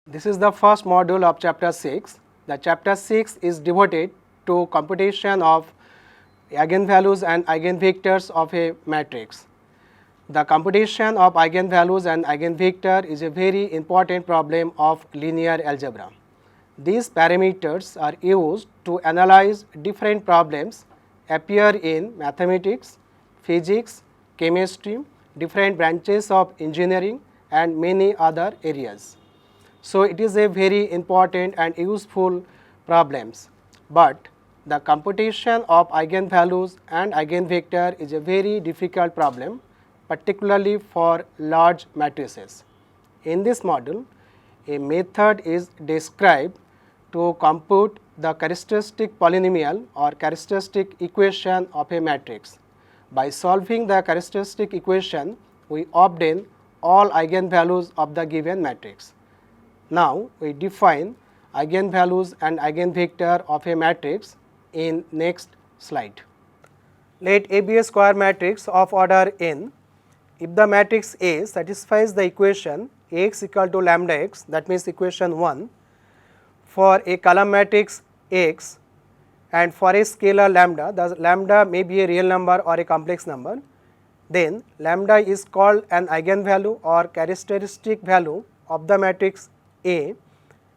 This is the first module of chapter 6. The chapter 6 is devoted to computation of eigenvalues and eigenvectors of a matrix. The computation of eigenvalues and eigenvector is a very important problem of linear algebra. These parameters are used to analyze different problems appear in mathematics, physics, chemistry, different branches of engineering and many other areas. So it is a very important and useful problems, but the computation of eigenvalues and eigenvector is a very difficult problem, particularly for large matrices. In this module, a method is described to compute the characteristic polynomial or characteristic equation of a matrix. By solving the characteristic equation, we obtain all eigenvalues of the given matrix. Now, we define eigenvalues and eigenvector of a matrix in next slide. Let A be a square matrix of order n. If the matrix A satisfies the equation Ax equal to lambda x, that means equation 1, for a column matrix X and for a scalar lambda, the lambda may be a real number or a complex number, then lambda is called an eigenvalue or characteristic value of the matrix A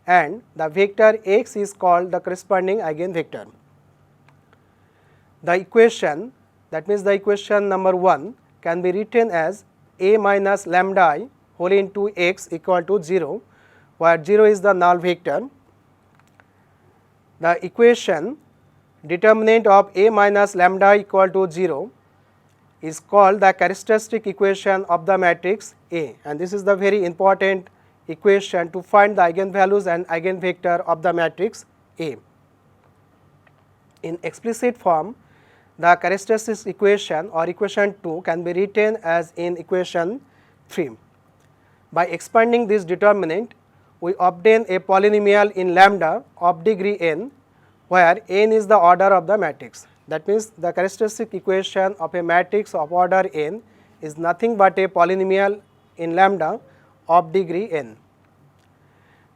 and the vector x is called the corresponding eigenvector. The equation, that means the equation number 1, can be written as A minus lambda I whole into x equal to 0, where 0 is the null vector. The equation determinant of A minus lambda equal to 0 is called the characteristic equation of the matrix A, and this is the very important equation to find the eigenvalues and eigenvector of the matrix A. In explicit form, the characteristic equation or equation 2 can be written as in equation 3. By expanding this determinant, we obtain a polynomial in lambda of degree n, where n is the order of the matrix. That means the characteristic equation of a matrix of order n is nothing but a polynomial in lambda of degree n.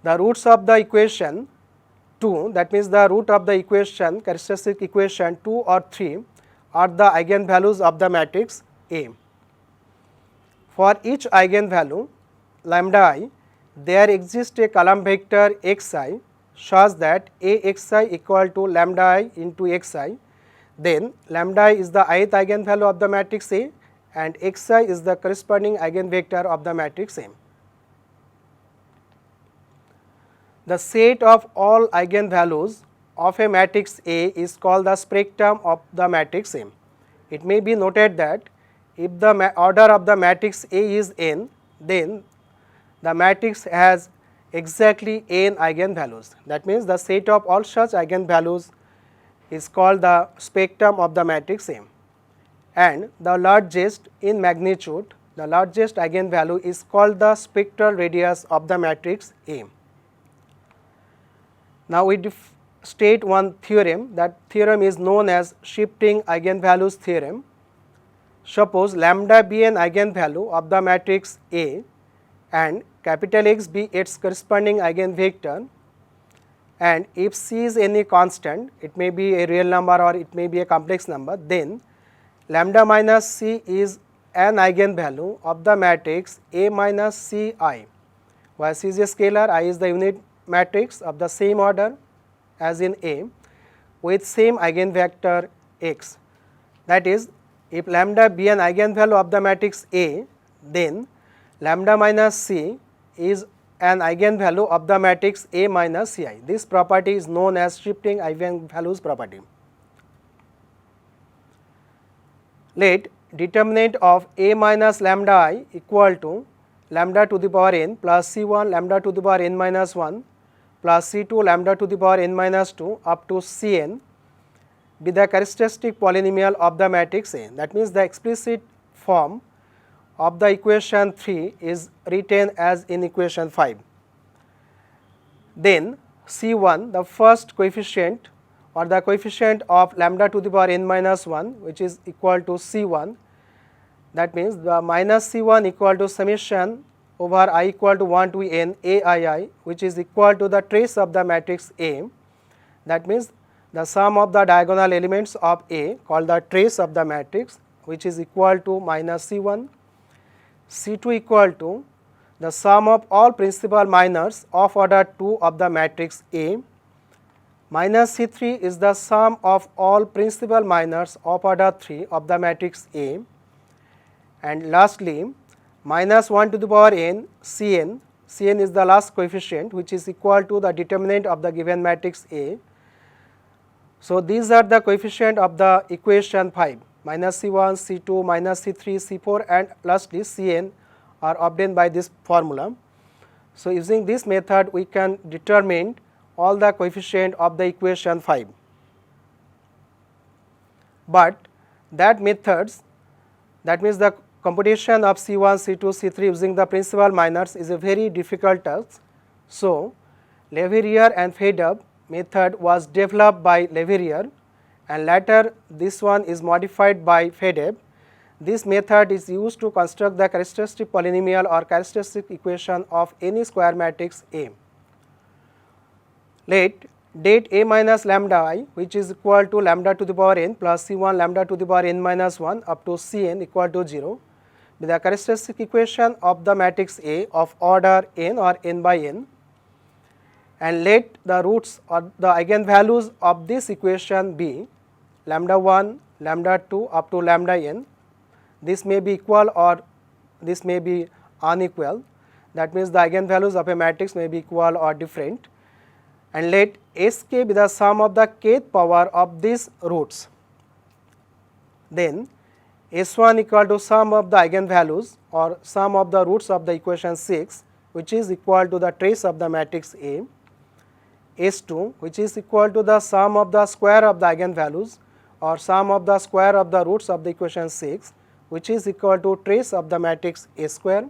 The roots of the equation 2, that means the root of the equation characteristic equation 2 or 3 are the eigenvalues of the matrix A. For each eigenvalue lambda I, there exists a column vector xi such that Axi equal to lambda I into xi, then lambda I is the ith eigenvalue of the matrix A and xi is the corresponding eigenvector of the matrix A. The set of all eigenvalues of a matrix A is called the spectrum of the matrix A. It may be noted that if the order of the matrix A is n, then the matrix has exactly n eigenvalues. That means the set of all such eigenvalues is called the spectrum of the matrix A, and the largest in magnitude, the largest eigenvalue is called the spectral radius of the matrix A. Now we state one theorem. That theorem is known as shifting eigenvalues theorem. Suppose lambda be an eigenvalue of the matrix A and capital X be its corresponding eigenvector, and if C is any constant, it may be a real number or it may be a complex number, then lambda minus C is an eigenvalue of the matrix A minus Ci, where C is a scalar, I is the unit matrix of the same order as in A with same eigenvector x. That is, if lambda be an eigenvalue of the matrix A, then lambda minus C is an eigenvalue of the matrix A minus Ci. This property is known as shifting eigenvalues property. Let determinant of A minus lambda I equal to lambda to the power n plus C1 lambda to the power n minus 1 plus C2 lambda to the power n minus 2 up to Cn be the characteristic polynomial of the matrix A. That means the explicit form of the equation 3 is written as in equation 5. Then C1, the first coefficient or the coefficient of lambda to the power n minus 1, which is equal to C1, that means the minus C1 equal to summation over I equal to 1 to n aii, which is equal to the trace of the matrix A. That means the sum of the diagonal elements of A called the trace of the matrix, which is equal to minus C1, C2 equal to the sum of all principal minors of order 2 of the matrix A, minus C3 is the sum of all principal minors of order 3 of the matrix A, and lastly minus 1 to the power n Cn, Cn is the last coefficient which is equal to the determinant of the given matrix A. So these are the coefficient of the equation 5, minus C1, C2, minus C3, C4 and lastly Cn are obtained by this formula. So using this method we can determine all the coefficient of the equation 5. But that methods, that means the computation of C1, C2, C3 using the principal minors is a very difficult task. So Leverrier and Fedeb method was developed by Leverrier and later this one is modified by Fedeb. This method is used to construct the characteristic polynomial or characteristic equation of any square matrix A. Let det A minus lambda I, which is equal to lambda to the power n plus C1 lambda to the power n minus 1 up to Cn equal to 0 be the characteristic equation of the matrix A of order n or n by n, and let the roots or the eigenvalues of this equation be lambda 1, lambda 2 up to lambda n. This may be equal or this may be unequal. That means the eigenvalues of a matrix may be equal or different, and let Sk be the sum of the kth power of these roots. Then S1 equal to sum of the eigenvalues or sum of the roots of the equation 6, which is equal to the trace of the matrix A. S2 which is equal to the sum of the square of the eigenvalues or sum of the square of the roots of the equation 6, which is equal to trace of the matrix A square,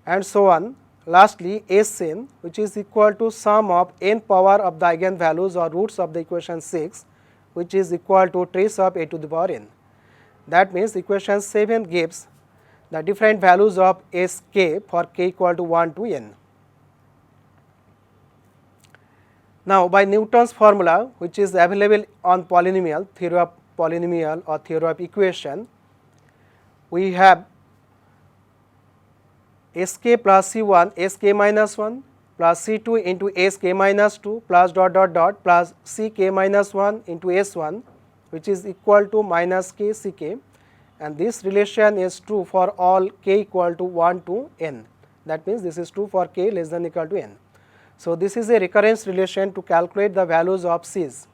and so on. Lastly Sn, which is equal to sum of n power of the eigenvalues or roots of the equation 6, which is equal to trace of a to the power n. That means equation 7 gives the different values of Sk for k equal to 1 to n. Now by Newton's formula, which is available on polynomial, theory of polynomial or theory of equation, we have Sk plus C1 Sk minus 1 plus C2 into Sk minus 2 plus dot dot dot plus Ck minus 1 into S1, which is equal to minus k Ck, and this relation is true for all k equal to 1 to n. That means this is true for k less than equal to n. So this is a recurrence relation to calculate the values of C's.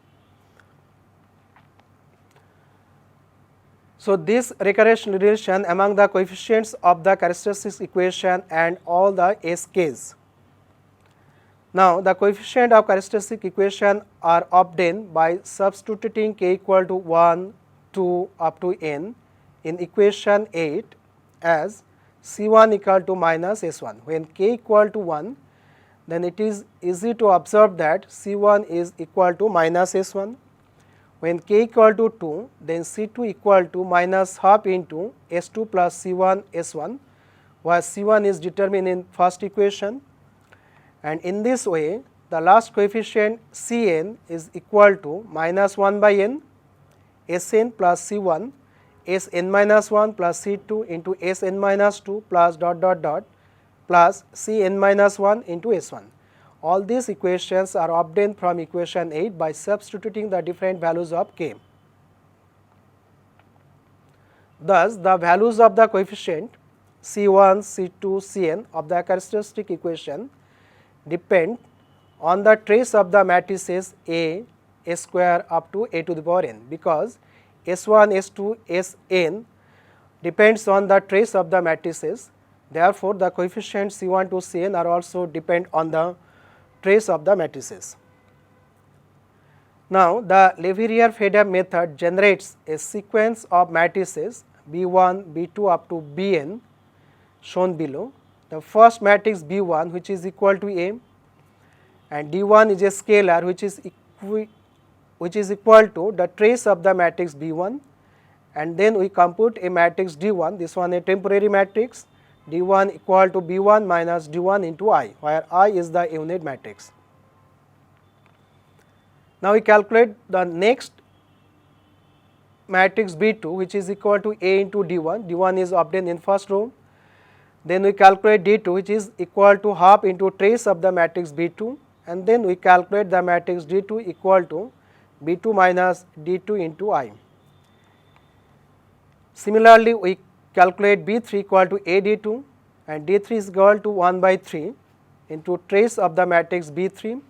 So this recurrence relation among the coefficients of the characteristics equation and all the Sk's. Now the coefficient of characteristic equation are obtained by substituting k equal to 1, 2 up to n in equation 8 as C1 equal to minus S1. When k equal to 1, then it is easy to observe that C1 is equal to minus S1. When k equal to 2, then C2 equal to minus half into S2 plus C1 S1, where C1 is determined in first equation, and in this way the last coefficient Cn is equal to minus 1 by n Sn plus C1 Sn minus 1 plus C2 into Sn minus 2 plus dot dot dot plus Cn minus 1 into S1. All these equations are obtained from equation 8 by substituting the different values of k. Thus, the values of the coefficient C1, C2, Cn of the characteristic equation depend on the trace of the matrices A, A square up to a to the power n, because S1, S2, Sn depends on the trace of the matrices. Therefore, the coefficients C1 to Cn are also depend on the trace of the matrices. Now, the Leverrier-Fedeb method generates a sequence of matrices B1, B2 up to Bn shown below. The first matrix B1, which is equal to A, and D1 is a scalar which is equal to the trace of the matrix B1, and then we compute a matrix D1, this one a temporary matrix, D1 equal to B1 minus D1 into I, where I is the unit matrix. Now we calculate the next matrix B2, which is equal to A into D1. D1 is obtained in first row. Then we calculate D2, which is equal to half into trace of the matrix B2, and then we calculate the matrix D2 equal to B2 minus D2 into I. Similarly, we calculate B3 equal to A D2, and D3 is equal to 1 by 3 into trace of the matrix B3,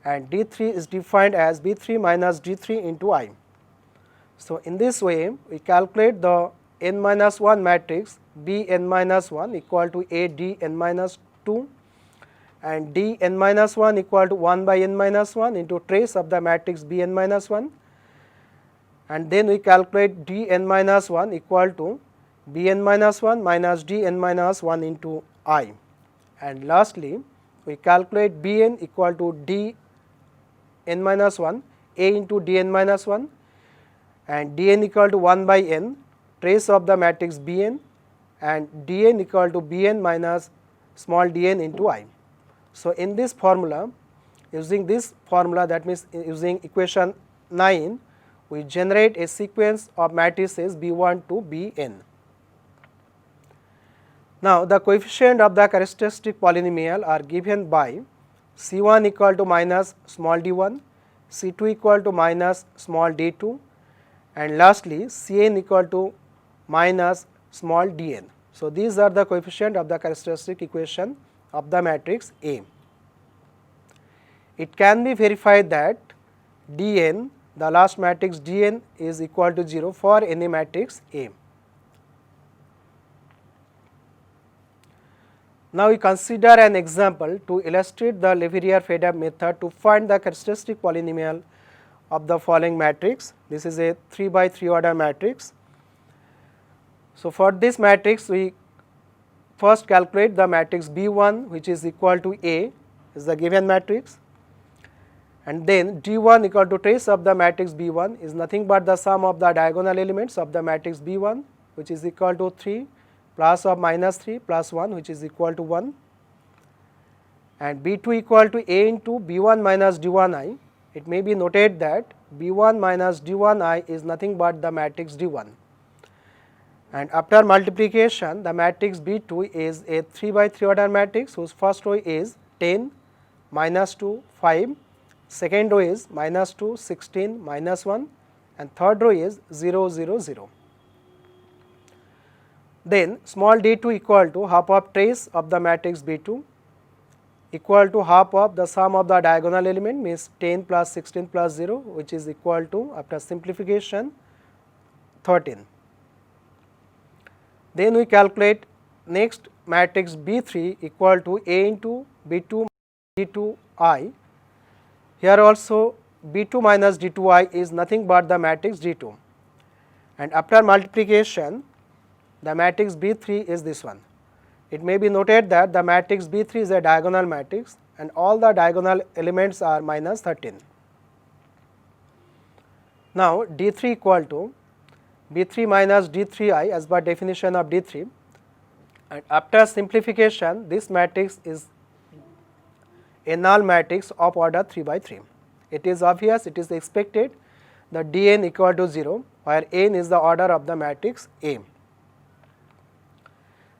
and D3 is defined as B3 minus D3 into I. So in this way, we calculate the n minus 1 matrix B n minus 1 equal to A D n minus 2, and D n minus 1 equal to 1 by n minus 1 into trace of the matrix B n minus 1, and then we calculate D n minus 1 equal to B n minus 1 minus D n minus 1 into I, and lastly we calculate B n equal to D n minus 1 A into D n minus 1, and D n equal to 1 by n trace of the matrix B n, and D n equal to B n minus small d n into I. So in this formula, using this formula, that means using equation 9, we generate a sequence of matrices B1 to Bn. Now the coefficient of the characteristic polynomial are given by C1 equal to minus small d1, C2 equal to minus small d2, and lastly Cn equal to minus small dn. So these are the coefficient of the characteristic equation of the matrix A. It can be verified that Dn, the last matrix Dn, is equal to 0 for any matrix A. Now we consider an example to illustrate the Leverrier-Fedab method to find the characteristic polynomial of the following matrix. This is a 3 by 3 order matrix. So for this matrix, we first calculate the matrix B1, which is equal to A, is the given matrix, and then D1 equal to trace of the matrix B1 is nothing but the sum of the diagonal elements of the matrix B1, which is equal to 3 plus or minus 3 plus 1, which is equal to 1, and B2 equal to A into B1 minus D1I. It may be noted that B1 minus D1I is nothing but the matrix D1, and after multiplication the matrix B2 is a 3 by 3 order matrix whose first row is 10, minus 2, 5, second row is minus 2, 16, minus 1, and third row is 0, 0, 0. Then small d2 equal to half of trace of the matrix B2 equal to half of the sum of the diagonal element, means 10 plus 16 plus 0, which is equal to, after simplification, 13. Then we calculate next matrix B3 equal to A into B2 D2I. Here also B2 minus D2I is nothing but the matrix D2, and after multiplication the matrix B3 is this one. It may be noted that the matrix B3 is a diagonal matrix and all the diagonal elements are minus 13. Now D3 equal to B3 minus D3I as per definition of D3, and after simplification this matrix is a null matrix of order 3 by 3. It is obvious, it is expected that Dn equal to 0, where n is the order of the matrix A.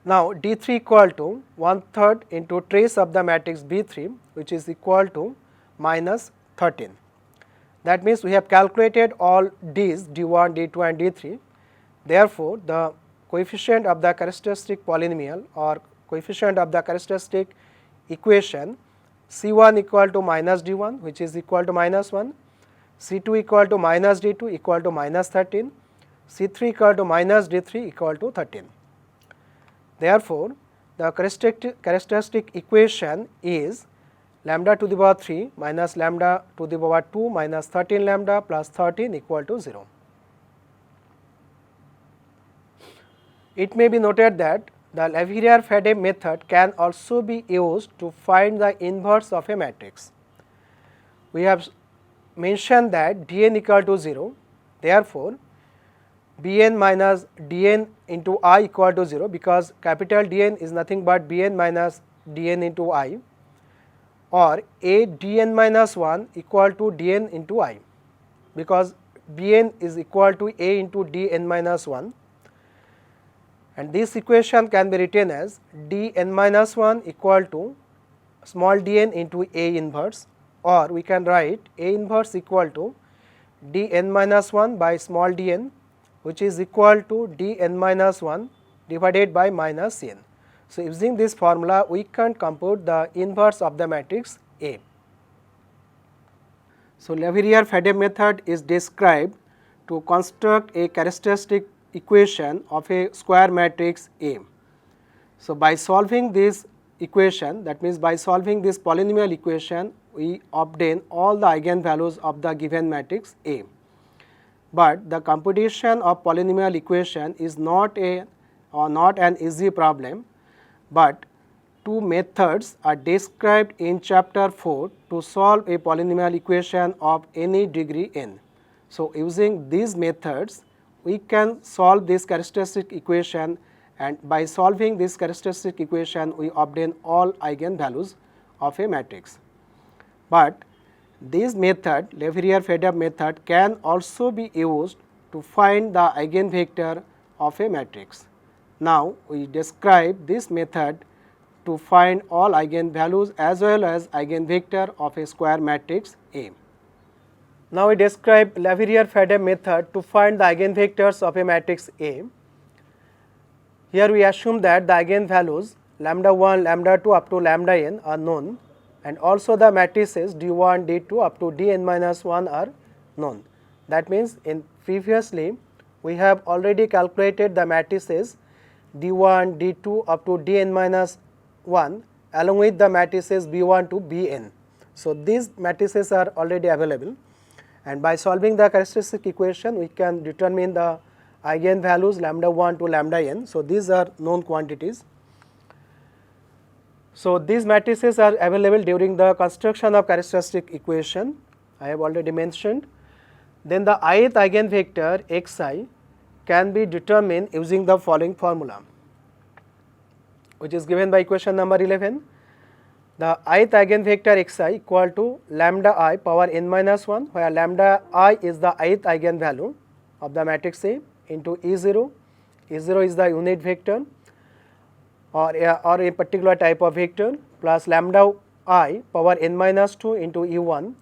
Now D3 equal to 1/3 into trace of the matrix B3, which is equal to minus 13. That means we have calculated all D's, D1, D2 and D3. Therefore, the coefficient of the characteristic polynomial or coefficient of the characteristic equation C1 equal to minus D1, which is equal to minus 1, C2 equal to minus D2 equal to minus 13, C3 equal to minus D3 equal to 13. Therefore, the characteristic equation is lambda to the power 3 minus lambda to the power 2 minus 13 lambda plus 13 equal to 0. It may be noted that the Leverrier-Fedab method can also be used to find the inverse of a matrix. We have mentioned that Dn equal to 0. Therefore, Bn minus Dn into I equal to 0, because capital Dn is nothing but Bn minus Dn into I, or A Dn minus 1 equal to Dn into I, because Bn is equal to A into Dn minus 1, and this equation can be written as Dn minus 1 equal to small dn into A inverse, or we can write A inverse equal to Dn minus 1 by small dn, which is equal to Dn minus 1 divided by minus n. So, using this formula we can compute the inverse of the matrix A. So, Leverrier-Fedeb method is described to construct a characteristic equation of a square matrix A. So, by solving this equation, that means by solving this polynomial equation, we obtain all the eigenvalues of the given matrix A. But the computation of polynomial equation is not an easy problem, but two methods are described in chapter 4 to solve a polynomial equation of any degree n. So, using these methods we can solve this characteristic equation, and by solving this characteristic equation we obtain all eigenvalues of a matrix. But this method, Leverrier-Fedeb method, can also be used to find the eigenvector of a matrix. Now, we describe this method to find all eigenvalues as well as eigenvector of a square matrix A. Now, we describe Leverrier-Fedeb method to find the eigenvectors of a matrix A. Here we assume that the eigenvalues lambda 1, lambda 2 up to lambda n are known, and also the matrices d1, d2 up to dn minus 1 are known. That means, in previously we have already calculated the matrices d1, d2 up to dn minus 1 along with the matrices b1 to bn. So, these matrices are already available, and by solving the characteristic equation we can determine the eigenvalues lambda 1 to lambda n. So, these are known quantities. So, these matrices are available during the construction of characteristic equation, I have already mentioned. Then the ith eigenvector xi can be determined using the following formula, which is given by equation number 11. The ith eigenvector xi equal to lambda I power n minus 1, where lambda I is the ith eigenvalue of the matrix A, into E0. E0 is the unit vector or a particular type of vector, plus lambda I power n minus 2 into E1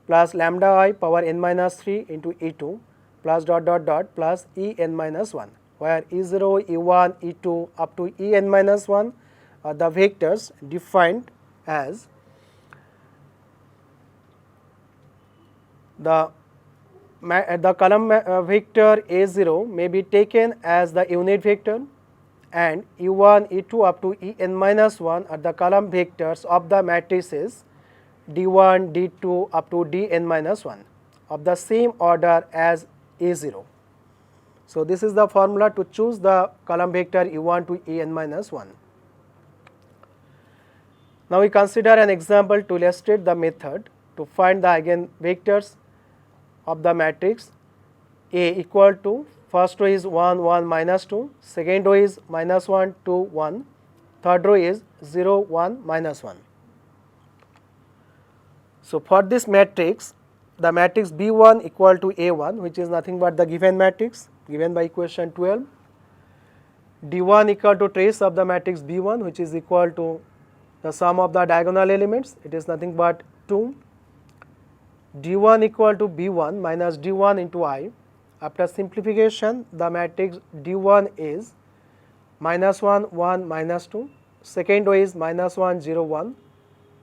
plus lambda I power n minus 3 into E2 plus dot dot dot plus En minus 1, where E0, E1, E2 up to En minus 1 are the vectors defined as the column vector A0 may be taken as the unit vector, and E1, E2 up to En minus 1 are the column vectors of the matrices D1, D2 up to Dn minus 1 of the same order as A0. So, this is the formula to choose the column vector E1 to En minus 1. Now, we consider an example to illustrate the method to find the eigenvectors of the matrix A equal to, first row is 1, 1, minus 2, second row is minus 1, 2, 1, third row is 0, 1, minus 1. So, for this matrix, the matrix B1 equal to A1, which is nothing but the given matrix given by equation 12, D1 equal to trace of the matrix B1, which is equal to the sum of the diagonal elements, it is nothing but 2, D1 equal to B1 minus D1 into I. After simplification, the matrix D1 is minus 1, 1, minus 2, second row is minus 1, 0, 1,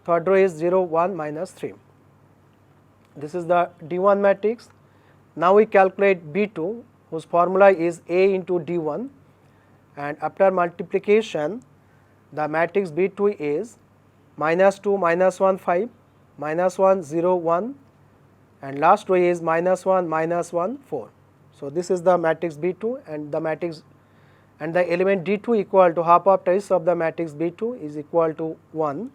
third row is 0, 1, minus 3. This is the D1 matrix. Now, we calculate B2, whose formula is A into D1, and after multiplication, the matrix B2 is minus 2, minus 1, 5, minus 1, 0, 1, and last row is minus 1, minus 1, 4. So, this is the matrix B2, and the matrix and the element D2 equal to half of trace of the matrix B2 is equal to 1,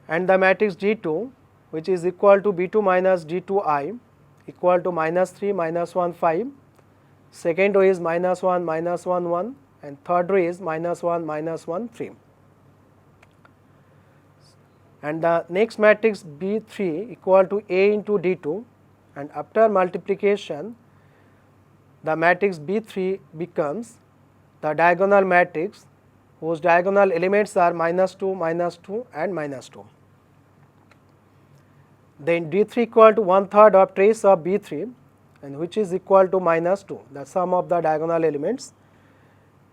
and the matrix D2, which is equal to B2 minus D2I, equal to minus 3, minus 1, 5. Second row is minus 1, minus 1, 1, and third row is minus 1, minus 1, 3. And the next matrix B3 equal to A into D2, and after multiplication the matrix B3 becomes the diagonal matrix whose diagonal elements are minus 2, minus 2 and minus 2. Then D3 equal to 1/3 of trace of B3, and which is equal to minus 2, the sum of the diagonal elements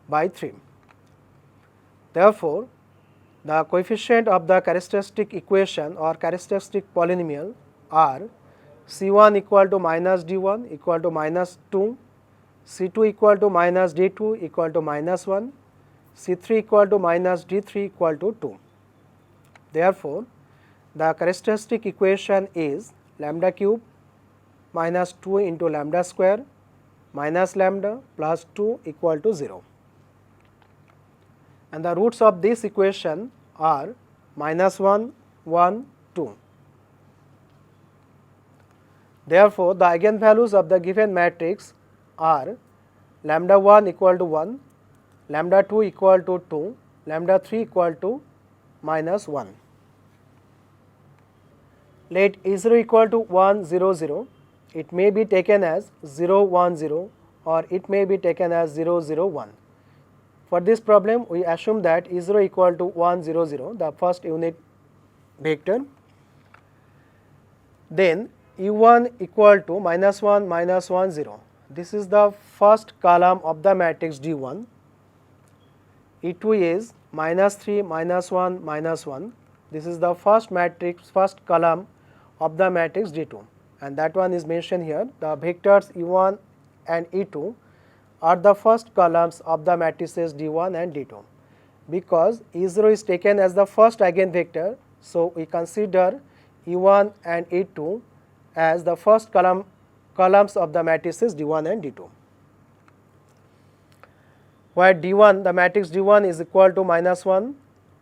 by 3. Therefore, the coefficient of the characteristic equation or characteristic polynomial are C1 equal to minus D1 equal to minus 2, C2 equal to minus D2 equal to minus 1, C3 equal to minus D3 equal to 2. Therefore, the characteristic equation is lambda cube minus 2 into lambda square minus lambda plus 2 equal to 0. And the roots of this equation are minus 1, 1, 2. Therefore, the eigenvalues of the given matrix are lambda 1 equal to 1, lambda 2 equal to 2, lambda 3 equal to minus 1. Let E0 equal to 1, 0, 0. It may be taken as 0, 1, 0, or it may be taken as 0, 0, 1. For this problem, we assume that E0 equal to 1, 0, 0, the first unit vector. Then E1 equal to minus 1, minus 1, 0. This is the first column of the matrix D1. E2 is minus 3, minus 1, minus 1. This is the first matrix, first column of the matrix D2, and that one is mentioned here. The vectors E1 and E2 are the first columns of the matrices D1 and D2. Because E0 is taken as the first eigenvector, so we consider E1 and E2 as the first columns of the matrices D1 and D2. Where D1, the matrix D1 is equal to minus 1,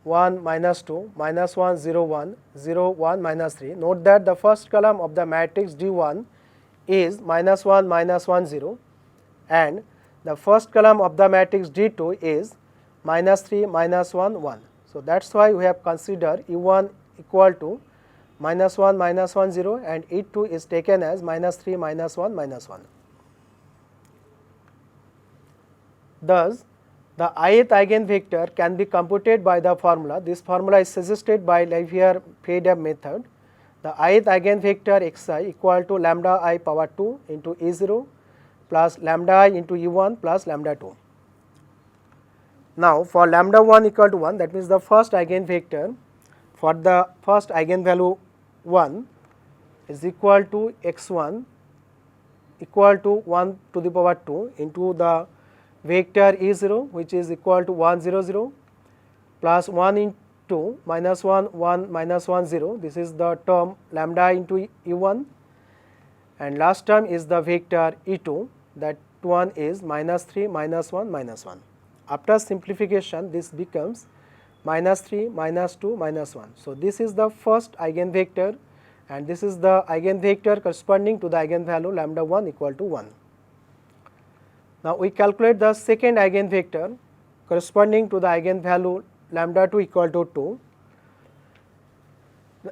1, minus 2, minus 1, 0, 1, 0, 1, minus 3. Note that the first column of the matrix D1 is minus 1, minus 1, 0, and the first column of the matrix D2 is minus 3, minus 1, 1. So, that is why we have considered E1 equal to minus 1, minus 1, 0, and E2 is taken as minus 3, minus 1, minus 1. Thus, the ith eigenvector can be computed by the formula. This formula is suggested by Liouville-Fedeb method. The ith eigenvector xi equal to lambda I power 2 into E0 plus lambda I into E1 plus lambda 2. Now, for lambda 1 equal to 1, that means the first eigenvector for the first eigenvalue 1 is equal to x1 equal to 1 to the power 2 into the vector E0, which is equal to 1, 0, 0 plus 1 into minus 1, 1, minus 1, 0. This is the term lambda into E1, and last term is the vector E2, that one is minus 3, minus 1, minus 1. After simplification, this becomes minus 3, minus 2, minus 1. So, this is the first eigenvector, and this is the eigenvector corresponding to the eigenvalue lambda 1 equal to 1. Now, we calculate the second eigenvector corresponding to the eigenvalue lambda 2 equal to 2.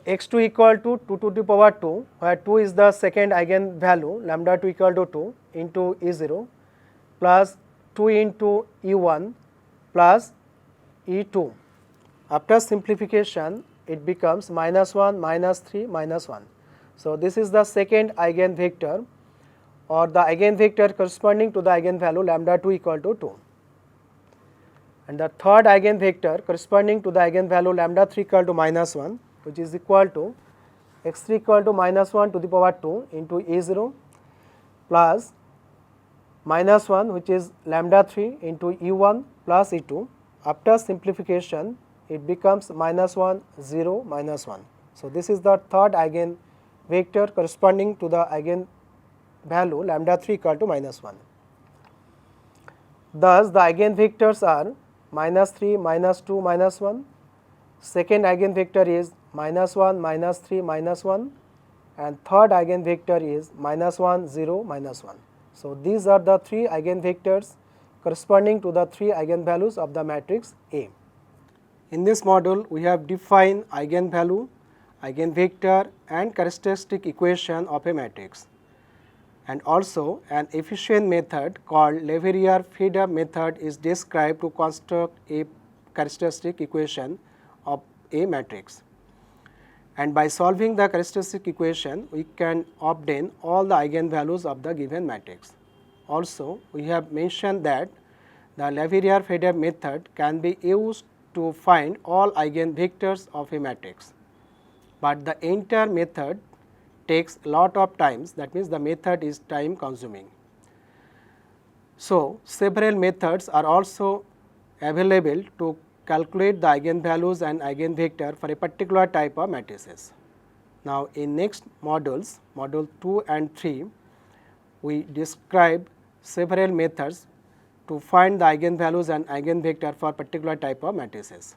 X2 equal to 2 to the power 2, where 2 is the second eigenvalue lambda 2 equal to 2 into E0 plus 2 into E1 plus E2. After simplification, it becomes minus 1, minus 3, minus 1. So, this is the second eigenvector or the eigenvector corresponding to the eigenvalue lambda 2 equal to 2. And the third eigenvector corresponding to the eigenvalue lambda 3 equal to minus 1, which is equal to x3 equal to minus 1 to the power 2 into E0 plus minus 1, which is lambda 3 into E1 plus E2. After simplification, it becomes minus 1, 0, minus 1. So, this is the third eigenvector corresponding to the eigenvalue lambda 3 equal to minus 1. Thus, the eigenvectors are minus 3, minus 2, minus 1. Second eigenvector is minus 1, minus 3, minus 1. and third eigenvector is -1, 0, -1. So, these are the three eigenvectors corresponding to the three eigenvalues of the matrix A. In this module, we have defined eigenvalue, eigenvector and characteristic equation of a matrix, and also an efficient method called Leverrier-Fedorov method is described to construct a characteristic equation of a matrix. And by solving the characteristic equation, we can obtain all the eigenvalues of the given matrix. Also, we have mentioned that the Leverrier-Fedorov method can be used to find all eigenvectors of a matrix, but the entire method takes a lot of times, that means the method is time consuming. So, several methods are also available to calculate the eigenvalues and eigenvector for a particular type of matrices. Now, in next modules, module 2 and 3, we describe several methods to find the eigenvalues and eigenvector for particular type of matrices.